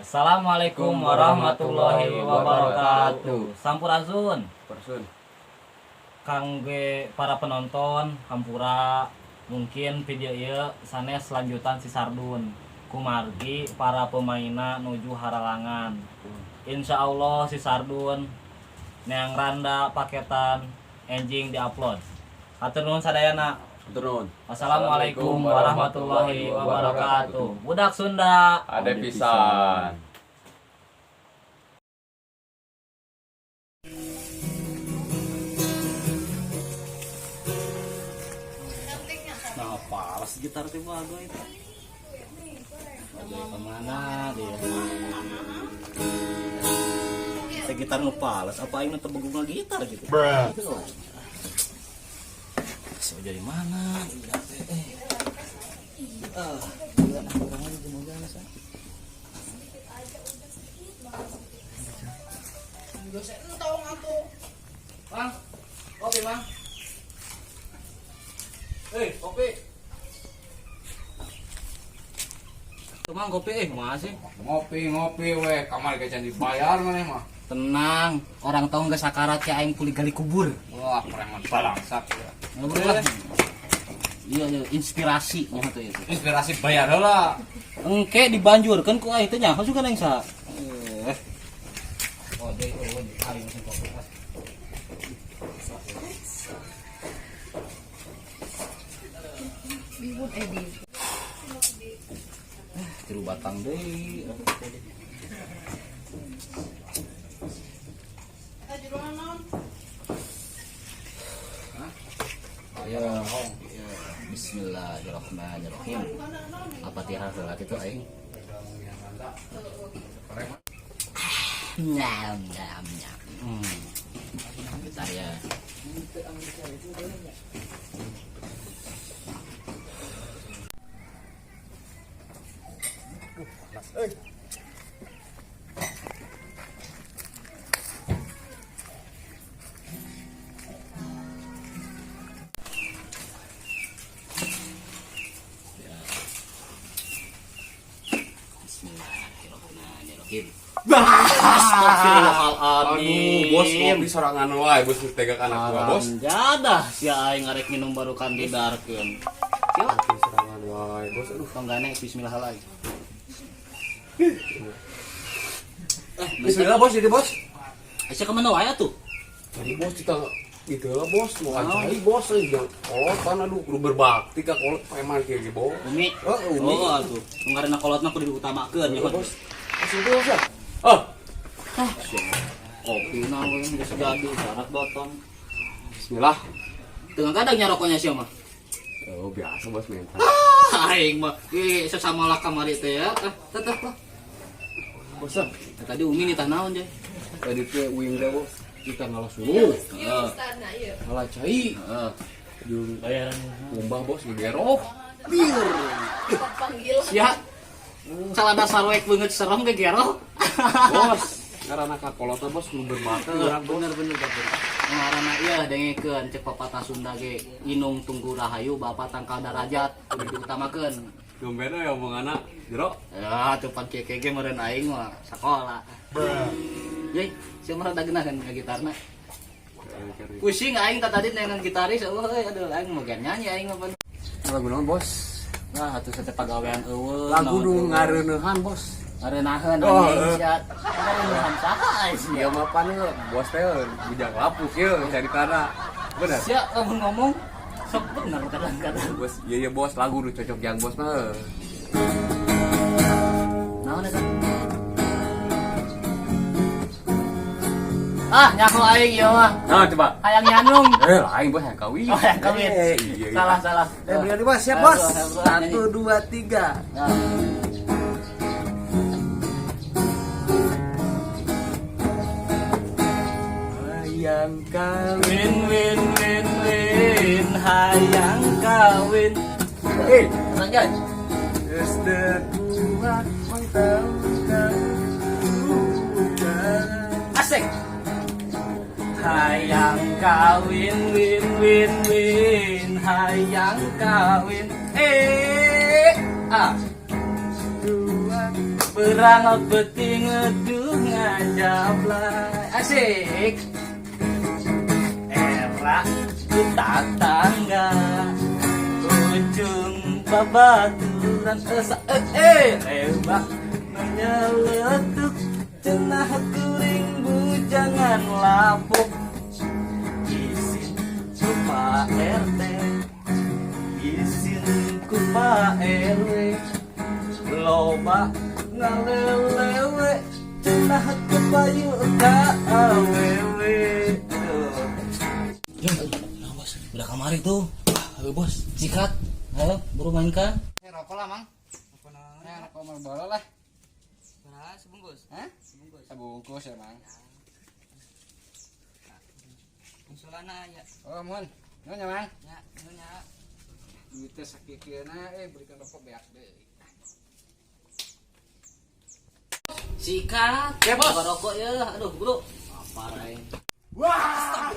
Assalamualaikum warahmatullahi wabarakatuh. Sampurasun. Persun. Kangge para penonton Hampura, mungkin video ieu sanes lanjutan si Sardun. Kumargi para pemainna nuju haralangan. Insya Allah si Sardun neang randa paketan enjing diupload. Hatur nuhun sadayana. Turun. Assalamualaikum warahmatullahi wabarakatuh. Budak Sunda. Ada pisan. Nah, palas gitar teh bago itu. Bago kemana dia? Teh gitar nu palas, apa aing teu begunga gitar gitu. So dari mana? Bang, kopi bang. Kopi. Tumang kopi masih. Ngopi we, kamar kecan dibayar mana mah. Tenang, orang tahu nggak sakarat ya aing kuli gali kubur. Wah, preman balangsak ya. Ngobrol. Iya, inspirasi nya tuh itu. Inspirasi bayar heula. Engke dibanjurkeun ku aing teh nya juga nang sa. Oh, deui aing sing kopi. Bibut edit. Tiru batang deui. Ya, bismillahirrahmanirrahim. Al-Fatihah salat itu aing. Nyam. Bentar ya. Bismillahirrahmanirrahim. Astagfirullahaladzim. Bos ngopi sorangan wae, bos tega anak gua, bos. Jadah si aing ngarek minum baru kandidarkeun. Siapa? Ngopi sorangan wae, bos. Aduh, Tonggane bismillahirrahmanirrahim. bismillah bos, jadi bos. Asa kemana wae tuh? Jadi bos kita gitu lah bos, mau cari bos aja. Kolot kan aduh, lu berbakti ka kolot preman kieu ge, bos. Umi. Umi. Oh, atuh. Ngaranna kolotna kudu diutamakeun ya, Bos. Asal bos ya. Oh, kopi na we geus jadi syarat botong. bismillah. Teu kadang nyaroknya sia mah. Oh, biasa bos mental. Aing mah ge sesama lah kamari teh ya. Tetep lah. Bosan. Tadi Umi nitah naon je? Tadi teh uing teh bos. Kita ngalah suruh. Heeh. Ngalah cai. Heeh. Jeung Bayaran. kumbah bos nggerok. Panggil. Sia. Salah dasar wek beungeut serem ge gero. Bos, karena kakolotna bos lu berbakti urang bos. Bener batur. Ngaranna ieu dengekeun cek pepatah Sunda ge inung tunggu rahayu bapak tangkal darajat kudu diutamakeun. Dombena ya omonganna jero. Ya, tupan kieu ge meureun aing mah sakola. Yeuy, sia mah rada geunaheun ka gitarna. Pusing aing tadi nengan gitaris, eueuh aduh aing mah gan nyanyi aing mah. Lagu naon bos? Nah, atuh teh pagawean eueuh. Lagu nu ngareunehan bos. Ngareunaheun Oh, anjing sia. Ngareunahan saha sia. Ieu mah pan bos teh bujang lapuk ieu caritana. Bener. Sia lamun ngomong sok bener kadang-kadang. Bos, iya bos lagu nu cocok yang bos mah. Naon eta? Ah, nyaho aing ieu mah. Nah, coba. Hayang nyanung. Lain bos yang kawin. Oh, yang kawin. Iya. Salah. Berani bos, siap bos. 1 2 3. Nah. Hayang kawin. Win, hayang kawin. Sanjay. Geus teu kuat mangtau Asik. Hayang kawin, win, hayang kawin. Ah. Dua Perang peti ngedung ngajablay. Asik. Era tetangga ujung babaturan rebak menyeletuk cenah kuring bujangan lapuk. Isin ku Pak RT, isin ku Pak RW, loba ngalelewe cenah kepayu ka awewe. Bos, udah kamari tuh. Ayo bos, sikat. Ayo, buru mainkan. Rokok lah, Mang. Rokok mau bola lah. Nah, sebungkus. Hah? Sebungkus ya, Mang. Usulana ya. Oh, mun. Nyonya, Mang. Ya, nyonya. Duitnya sakikeuna berikan rokok beak deui. Sikat. Ya, Bos. Rokok ya. Aduh, buru. Apa lain? Wah!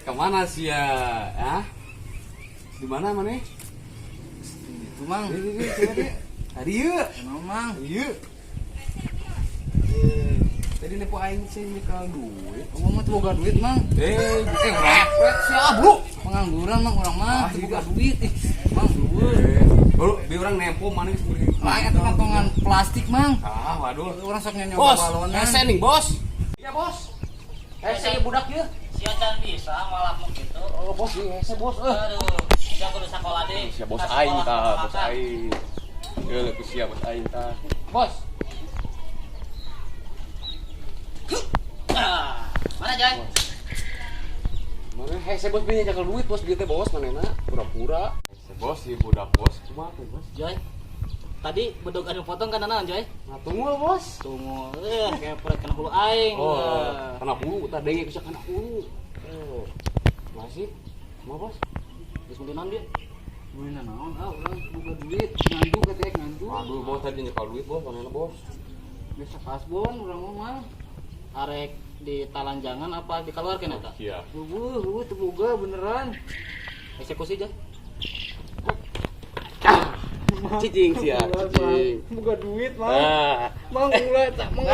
Kemana sih ya? Hah? Di mana mana? Itu, Mang. Tadi yuk. Emang, Mang. Yuk. Tadi nepo aing sih mikal duit. Kamu mah boga duit, Mang. Ngepet sih bro. Pengangguran, Mang, orang mah Ah, boga iya. duit. Mang, duit. Bro, di orang nempo mana sih? Lah, eta kantongan plastik, Mang. Ah, waduh. Orang sok nyoba Bos, balonan. hese nih, Bos. Iya, Bos. Hese budak ya. Sia can bisa malah mau gitu. Oh, Bos, hese, Bos. Aduh, sia kudu sakola deui. Sia bos Ka aing sekolah tah, bos makan. aing. Ya, ku sia bos aing tah. Bos, Ah, mana Joy? mana hese bos bini jakal duit, Bos, bieu teh bos manehna pura-pura. Hese bos, si budak bos, kumaha tuh, Bos? Joy. Tadi bedog anu potong kan naon Joy? Nah, tunggu Bos. Tunggu, kayak kena hulu aing. Oh, kena bulu, tak denge bisa kena bulu. Oh, masih, kumaha Bos? Geus mun naon dia? Duitna naon? Ah, urang boga duit. Ngandu katanya ngandu. Aduh, Bos tadi nyekal duit, Bos, manehna Bos. Bisa kasbon urang mah. Arek di talanjangan apa dikeluarkeun eta? Iya. Bubuh, teu boga beneran. Eksekusi Joy. Cicing sih ya, cicing. Boga duit, Mang. Ah, Mang ulah tak mang.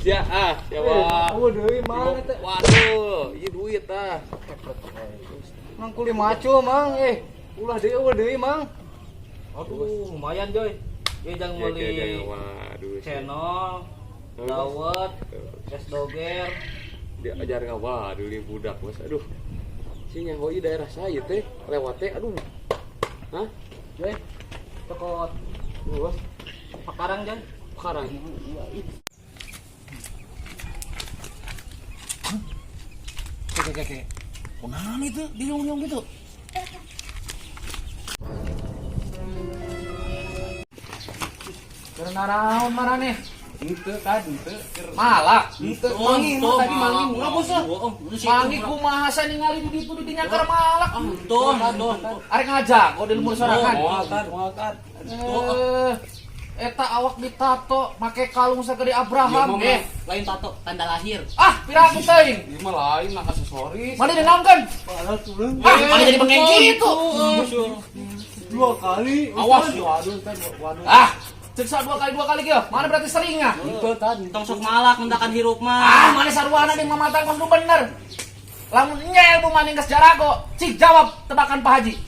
sia siapa? Oh, deui Mang eta. Waduh, ieu duit tah. Mang kuli maco, Mang. Ulah deui Mang. Aduh, lumayan Joy. Ieu jang meuli Waduh, channel, dawet, es doger. dia ajar ngawa dulu budak bos. Aduh, sinya hoi daerah saya teh lewat teh. Aduh, hah? Joy, cokot Bos, pakarang Joy. sekarang. Oke. Kunaon itu? Diung-diung gitu. Karena naon mana nih? Ente tadi ente. Malak. Ente mangi mah tadi mangi mah bos lah. Mangi Mangi kumaha saya ningali di ditu di dinya keur malak. Tuh. Arek ngajak kok di lumur sorangan. Muakan. Eta awak ditato make kalung sagede Abraham. Iya, Lain tato tanda lahir. Ah, piraku teuing. Ieu mah lain lah aksesoris. Mana dinaonkeun? Ah, mana jadi bengeng gitu. 2 kali. Awas. Waduh. Ah, ceksa 2 kali kieu. Mana berarti seringnya? Itu tadi. Tong sok malak mendakan hirup Ah, mah. mana sarwana di mamatang kos nu bener. Lamun nyel bu maning geus jarago, cik jawab tebakan Pak Haji.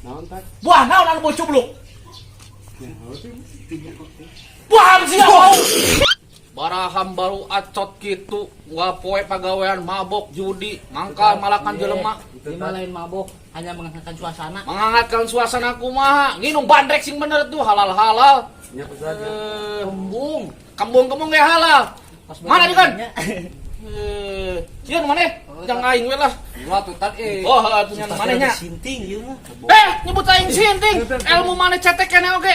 Naon tadi? Buah naon anu bau cubluk? Buah sia bau. Baraham baru acot kitu, poe pagawean mabok judi, mangkal malakan jelema. Dia mah lain mabok, hanya menghangatkan suasana. Menghangatkan suasana kumaha, nginum bandrek sing bener tuh halal-halal. Nya saja. Kembung ge halal. Pas Mana balik kan? nanya. Cieun maneh? Jang aing we lah. Gua tuh tadi. Oh, punya manehnya. Sinting ieu mah. Nyebut aing sinting. Ilmu maneh cetek kene oge.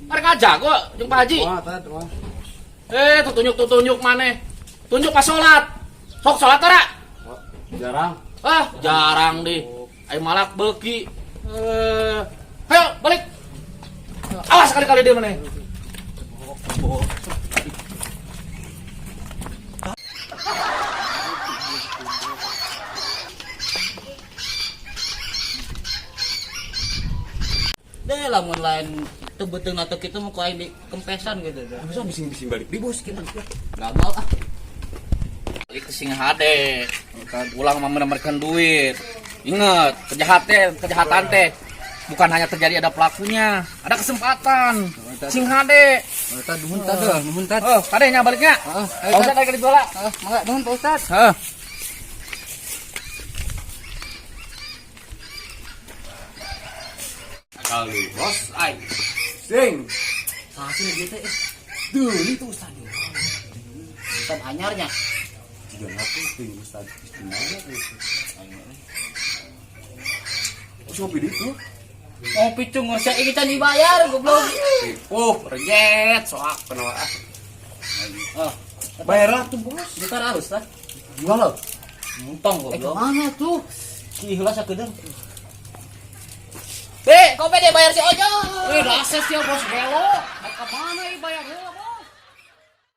Arek ngajago jeung Pak Haji. Wah, tadi wah. Tunjuk maneh. Tunjuk pas salat. Sok salat ora? Jarang. Ah, jarang deh. Aing malak beuki. Ayo balik. Awas kali-kali dia maneh. Deh lamun lain Tuh betul atau kita mau kayak di kempesan gitu. Masa bising-bising balik di bos kita. Gagal ah. Balik ke Singhade. Ulang memerlukan duit. Ingat, kejahatan teh bukan hanya terjadi ada pelakunya, ada kesempatan. Singhade. Nuhun tah. Oh, tadi nya baliknya. Pak Ustad dari bola. Mangga nuhun Pak Ustad. Kali bos, ai. Sing. Hasil gitu Duh, itu Ustad. Ustad anyarnya. Juga aku ting Ustad istimewa tuh. Ngopi di itu. Oh, picung saya ini can dibayar goblok. Oh, Rejet soak kenapa? Oh, Bayar tuh bos. gitar harus lah. Gimana? Numpang goblok. Mana tuh? Ihlah sakedeung. Be, kopi dia bayar si Ojo. Dasar si bos belo. Ka mana ieu bayar heula, Bos?